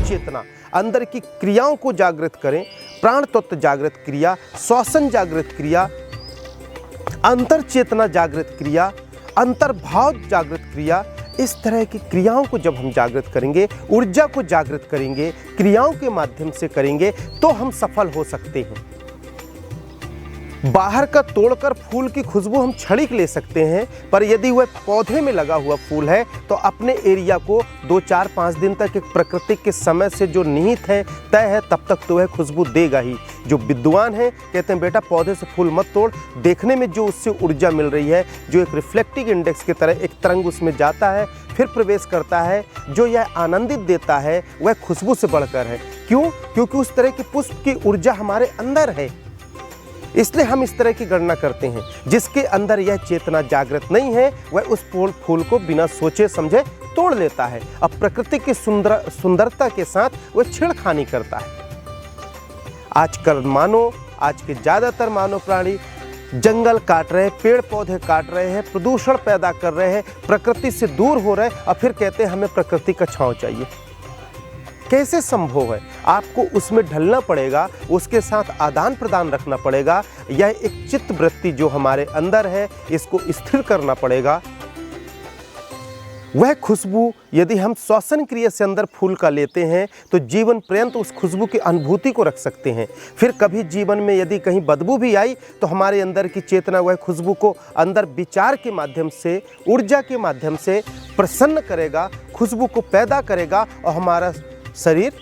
चेतना, अंदर की क्रियाओं को जागृत करें, प्राण तत्व जागृत क्रिया, श्वसन जागृत क्रिया, अंतर चेतना जागृत क्रिया, अंतर्भाव जागृत क्रिया, इस तरह की क्रियाओं को जब हम जागृत करेंगे, ऊर्जा को जागृत करेंगे, क्रियाओं के माध्यम से करेंगे, तो हम सफल हो सकते हैं। बाहर का तोड़कर फूल की खुशबू हम क्षणिक ले सकते हैं, पर यदि वह पौधे में लगा हुआ फूल है तो अपने एरिया को 2, 4, 5 दिन तक एक प्रकृति के समय से जो निहित है, तय है, तब तक तो वह खुशबू देगा ही। जो विद्वान है कहते हैं बेटा पौधे से फूल मत तोड़, देखने में जो उससे ऊर्जा मिल रही है, जो एक रिफ्लेक्टिंग इंडेक्स की तरह एक तरंग उसमें जाता है, फिर प्रवेश करता है, जो यह आनंदित देता है, वह खुशबू से बढ़कर है। क्यों? क्योंकि उस तरह के पुष्प की ऊर्जा हमारे अंदर है, इसलिए हम इस तरह की गणना करते हैं। जिसके अंदर यह चेतना जागृत नहीं है, वह उस फूल को बिना सोचे समझे तोड़ लेता है। अब प्रकृति की सुंदरता के साथ वह छेड़खानी करता है। आज के ज़्यादातर मानव प्राणी जंगल काट रहे हैं, पेड़ पौधे काट रहे हैं, प्रदूषण पैदा कर रहे हैं, प्रकृति से दूर हो रहे हैं, और फिर कहते हैं हमें प्रकृति का छांव चाहिए। कैसे संभव है? आपको उसमें ढलना पड़ेगा, उसके साथ आदान प्रदान रखना पड़ेगा। यह एक चित्त वृत्ति जो हमारे अंदर है, इसको स्थिर करना पड़ेगा। वह खुशबू यदि हम श्वसन क्रिया से अंदर फूल का लेते हैं तो जीवन पर्यंत उस खुशबू की अनुभूति को रख सकते हैं। फिर कभी जीवन में यदि कहीं बदबू भी आई तो हमारे अंदर की चेतना वह खुशबू को अंदर विचार के माध्यम से, ऊर्जा के माध्यम से प्रसन्न करेगा, खुशबू को पैदा करेगा, और हमारा शरीर,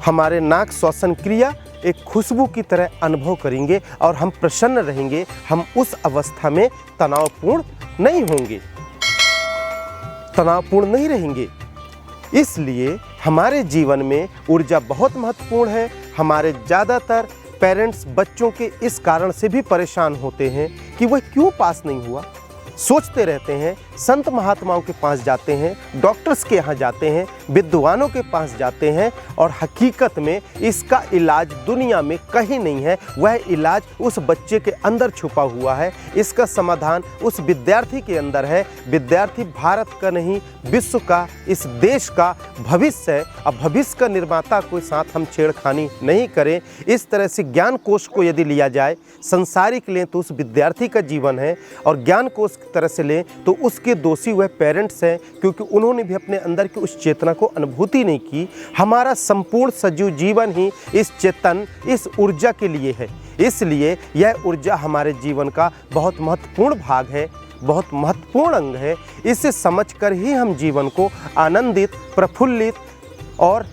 हमारे नाक श्वसन क्रिया एक खुशबू की तरह अनुभव करेंगे और हम प्रसन्न रहेंगे। हम उस अवस्था में तनावपूर्ण नहीं होंगे, तनावपूर्ण नहीं रहेंगे। इसलिए हमारे जीवन में ऊर्जा बहुत महत्वपूर्ण है। हमारे ज़्यादातर पेरेंट्स बच्चों के इस कारण से भी परेशान होते हैं कि वह क्यों पास नहीं हुआ। सोचते रहते हैं, संत महात्माओं के पास जाते हैं, डॉक्टर्स के यहाँ जाते हैं, विद्वानों के पास जाते हैं, और हकीकत में इसका इलाज दुनिया में कहीं नहीं है। वह इलाज उस बच्चे के अंदर छुपा हुआ है, इसका समाधान उस विद्यार्थी के अंदर है। विद्यार्थी भारत का नहीं, विश्व का, इस देश का भविष्य है। अब भविष्य का निर्माता के साथ हम छेड़खानी नहीं करें। इस तरह से ज्ञान कोश को यदि लिया जाए, संसारिक लें तो उस विद्यार्थी का जीवन है, और ज्ञान कोश की तरह से लें तो उसके दोषी वह पेरेंट्स हैं, क्योंकि उन्होंने भी अपने अंदर की उस चेतना को अनुभूति नहीं की। हमारा संपूर्ण सजीव जीवन ही इस चेतन, इस ऊर्जा के लिए है। इसलिए यह ऊर्जा हमारे जीवन का बहुत महत्वपूर्ण भाग है, बहुत महत्वपूर्ण अंग है। इसे समझकर ही हम जीवन को आनंदित, प्रफुल्लित, और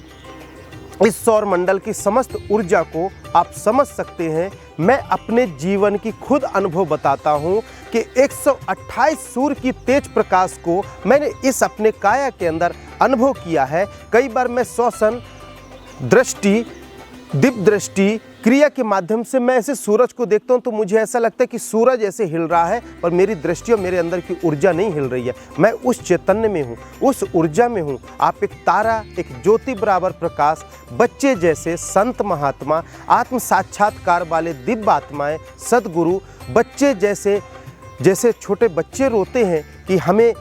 इस सौर मंडल की समस्त ऊर्जा को आप समझ सकते हैं। मैं अपने जीवन की खुद अनुभव बताता हूँ कि 128 सूर्य की तेज प्रकाश को मैंने इस अपने काया के अंदर अनुभव किया है। कई बार मैं श्वसन, दृष्टि, दिव्य दृष्टि क्रिया के माध्यम से मैं ऐसे सूरज को देखता हूँ तो मुझे ऐसा लगता है कि सूरज ऐसे हिल रहा है, पर मेरी दृष्टि और मेरे अंदर की ऊर्जा नहीं हिल रही है। मैं उस चैतन्य में हूँ, उस ऊर्जा में हूँ। आप एक तारा, एक ज्योति बराबर प्रकाश, बच्चे जैसे संत महात्मा, आत्म साक्षात्कार वाले दिव्य आत्माएं, सद्गुरु, बच्चे जैसे, जैसे छोटे बच्चे रोते हैं कि हमें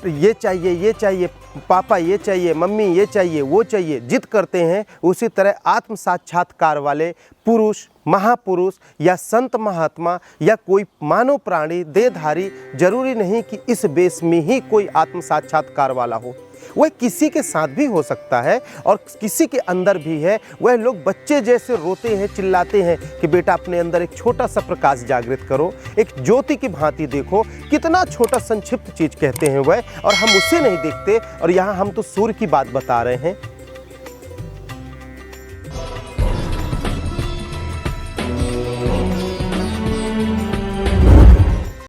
ये चाहिए, ये चाहिए, पापा ये चाहिए, मम्मी ये चाहिए, वो चाहिए, जिद करते हैं, उसी तरह आत्म साक्षात्कार वाले पुरुष, महापुरुष या संत महात्मा या कोई मानव प्राणी, देहधारी, जरूरी नहीं कि इस बेस में ही कोई आत्म साक्षात्कार वाला हो। वह किसी के साथ भी हो सकता है और किसी के अंदर भी है। वह लोग बच्चे जैसे रोते हैं, चिल्लाते हैं कि बेटा अपने अंदर एक छोटा सा प्रकाश जागृत करो, एक ज्योति की भांति देखो। कितना छोटा संक्षिप्त चीज़ कहते हैं वह, और हम उसे नहीं देखते। और यहाँ हम तो सूर्य की बात बता रहे हैं।